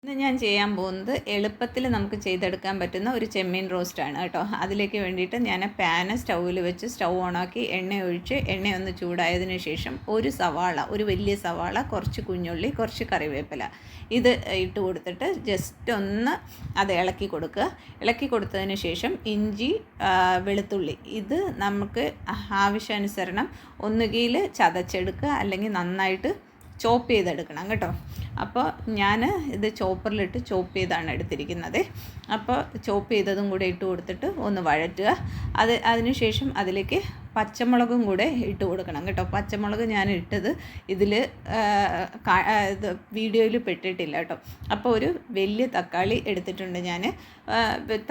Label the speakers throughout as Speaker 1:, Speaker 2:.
Speaker 1: ഇന്ന് ഞാൻ ചെയ്യാൻ പോകുന്നത് എളുപ്പത്തിൽ നമുക്ക് ചെയ്തെടുക്കാൻ പറ്റുന്ന ഒരു ചെമ്മീൻ റോസ്റ്റാണ് കേട്ടോ. അതിലേക്ക് വേണ്ടിയിട്ട് ഞാൻ പാന് സ്റ്റൗവിൽ വെച്ച് സ്റ്റൗ ഓണാക്കി എണ്ണ ഒഴിച്ച് എണ്ണയൊന്ന് ചൂടായതിനു ശേഷം ഒരു വലിയ സവാള, കുറച്ച് കുഞ്ഞുള്ളി, കുറച്ച് കറിവേപ്പില ഇത് ഇട്ട് കൊടുത്തിട്ട് ജസ്റ്റ് ഒന്ന് അത് ഇളക്കി കൊടുക്കുക. ഇളക്കി കൊടുത്തതിന് ശേഷം ഇഞ്ചി, വെളുത്തുള്ളി ഇത് നമുക്ക് ആവശ്യാനുസരണം ഒന്നുകിൽ ചതച്ചെടുക്കുക അല്ലെങ്കിൽ നന്നായിട്ട് ചോപ്പ് ചെയ്തെടുക്കണം കേട്ടോ. അപ്പോൾ ഞാൻ ഇത് ചോപ്പറിലിട്ട് ചോപ്പ് ചെയ്താണ് എടുത്തിരിക്കുന്നത്. അപ്പോൾ ചോപ്പ് ചെയ്തതും കൂടെ ഇട്ട് കൊടുത്തിട്ട് ഒന്ന് വഴറ്റുക. അതിനുശേഷം അതിലേക്ക് പച്ചമുളകും കൂടെ ഇട്ട് കൊടുക്കണം കേട്ടോ. പച്ചമുളക് ഞാൻ ഇട്ടത് ഇതിൽ വീഡിയോയിൽ പെട്ടിട്ടില്ല കേട്ടോ. അപ്പോൾ ഒരു വലിയ തക്കാളി എടുത്തിട്ടുണ്ട് ഞാൻ.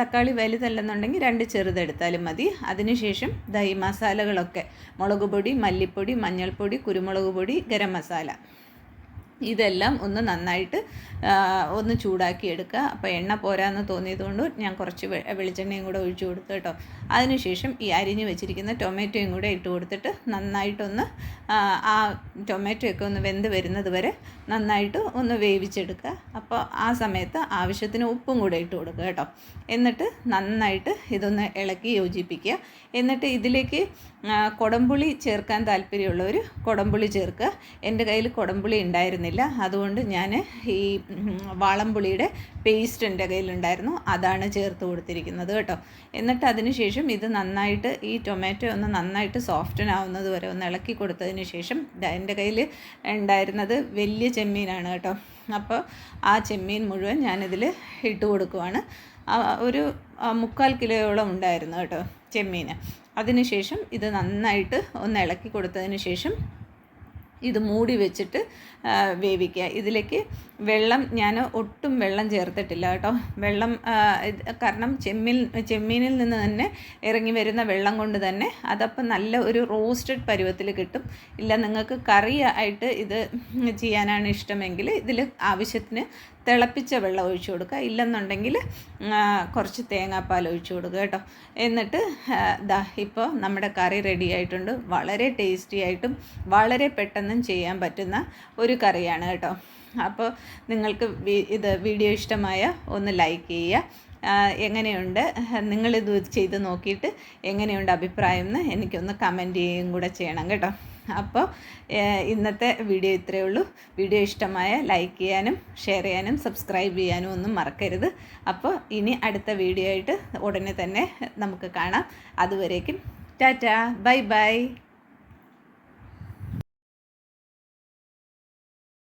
Speaker 1: തക്കാളി വലുതല്ലെന്നുണ്ടെങ്കിൽ 2 ചെറുതെടുത്താലും മതി. അതിനുശേഷം ഈ മസാലകളൊക്കെ മുളക് പൊടി, മല്ലിപ്പൊടി, മഞ്ഞൾപ്പൊടി, കുരുമുളക് പൊടി, ഗരം മസാല ഇതെല്ലാം ഒന്ന് നന്നായിട്ട് ഒന്ന് ചൂടാക്കി എടുക്കുക. അപ്പോൾ എണ്ണ പോരാന്ന് തോന്നിയതുകൊണ്ട് ഞാൻ കുറച്ച് വെളിച്ചെണ്ണയും കൂടെ ഒഴിച്ചു കൊടുത്തു കേട്ടോ. അതിനുശേഷം ഈ അരിഞ്ഞ് വെച്ചിരിക്കുന്ന ടൊമാറ്റോയും കൂടെ ഇട്ട് കൊടുത്തിട്ട് നന്നായിട്ടൊന്ന് ആ ടൊമാറ്റോയൊക്കെ ഒന്ന് വെന്ത് വരുന്നത് വരെ നന്നായിട്ട് ഒന്ന് വേവിച്ചെടുക്കുക. അപ്പോൾ ആ സമയത്ത് ആവശ്യത്തിന് ഉപ്പും കൂടെ ഇട്ട് കൊടുക്കുക കേട്ടോ. എന്നിട്ട് നന്നായിട്ട് ഇതൊന്ന് ഇളക്കി യോജിപ്പിക്കുക. എന്നിട്ട് ഇതിലേക്ക് കുടംപുളി ചേർക്കാൻ താല്പര്യമുള്ളവർ കുടംപുളി ചേർക്കുക. എൻ്റെ കയ്യിൽ കുടംപുളി ഉണ്ടായിരുന്നില്ല, അതുകൊണ്ട് ഞാൻ ഈ വാളംപുളിയുടെ പേസ്റ്റ് എൻ്റെ കയ്യിലുണ്ടായിരുന്നു, അതാണ് ചേർത്ത് കൊടുത്തിരിക്കുന്നത് കേട്ടോ. എന്നിട്ട് അതിന് ശേഷം ഇത് നന്നായിട്ട് ഈ ടൊമാറ്റോ ഒന്ന് നന്നായിട്ട് സോഫ്റ്റൻ ആവുന്നത് വരെ ഒന്ന് ഇളക്കി കൊടുത്തതിന് ശേഷം എൻ്റെ കയ്യിൽ ഉണ്ടായിരുന്നത് വലിയ ചെമ്മീനാണ് കേട്ടോ. അപ്പോൾ ആ ചെമ്മീൻ മുഴുവൻ ഞാനിതിൽ ഇട്ട് കൊടുക്കുവാണ്. ഒരു 3/4 കിലോയോളം ഉണ്ടായിരുന്നു കേട്ടോ ചെമ്മീൻ. അതിനുശേഷം ഇത് നന്നായിട്ട് ഒന്ന് ഇളക്കി കൊടുത്തതിന് ശേഷം ഇത് മൂടി വെച്ചിട്ട് വേവിക്കുക. ഇതിലേക്ക് വെള്ളം ഞാൻ ഒട്ടും വെള്ളം ചേർത്തിട്ടില്ല കേട്ടോ. വെള്ളം കാരണം ചെമ്മീനിൽ നിന്ന് തന്നെ ഇറങ്ങി വരുന്ന വെള്ളം കൊണ്ട് തന്നെ അതപ്പം നല്ല ഒരു റോസ്റ്റഡ് പരുവത്തിൽ കിട്ടും. ഇല്ല നിങ്ങൾക്ക് കറി ആയിട്ട് ഇത് ചെയ്യാനാണ് ഇഷ്ടമെങ്കിൽ ഇതിൽ ആവശ്യത്തിന് തിളപ്പിച്ച വെള്ളം ഒഴിച്ചു കൊടുക്കുക. ഇല്ലെന്നുണ്ടെങ്കിൽ കുറച്ച് തേങ്ങാപ്പാൽ ഒഴിച്ചു കൊടുക്കുക കേട്ടോ. എന്നിട്ട് ഇപ്പോൾ നമ്മുടെ കറി റെഡി ആയിട്ടുണ്ട്. വളരെ ടേസ്റ്റി ആയിട്ടും വളരെ പെട്ടെന്നും ചെയ്യാൻ പറ്റുന്ന ഒരു കറിയാണ് കേട്ടോ. അപ്പോൾ നിങ്ങൾക്ക് ഇത് വീഡിയോ ഇഷ്ടമായ ഒന്ന് ലൈക്ക് ചെയ്യുക. എങ്ങനെയുണ്ട് നിങ്ങളിത് ചെയ്ത് നോക്കിയിട്ട് എങ്ങനെയുണ്ട് അഭിപ്രായം എന്ന് എനിക്കൊന്ന് കമൻറ്റ് ചെയ്യുകയും കൂടെ ചെയ്യണം കേട്ടോ. അപ്പോൾ ഇന്നത്തെ വീഡിയോ ഇത്രയേ ഉള്ളൂ. വീഡിയോ ഇഷ്ടമായ ലൈക്ക് ചെയ്യാനും ഷെയർ ചെയ്യാനും സബ്സ്ക്രൈബ് ചെയ്യാനും ഒന്നും മറക്കരുത്. അപ്പോൾ ഇനി അടുത്ത വീഡിയോ ആയിട്ട് ഉടനെ തന്നെ നമുക്ക് കാണാം. അതുവരേക്കും ടാറ്റാ, ബൈ ബൈ.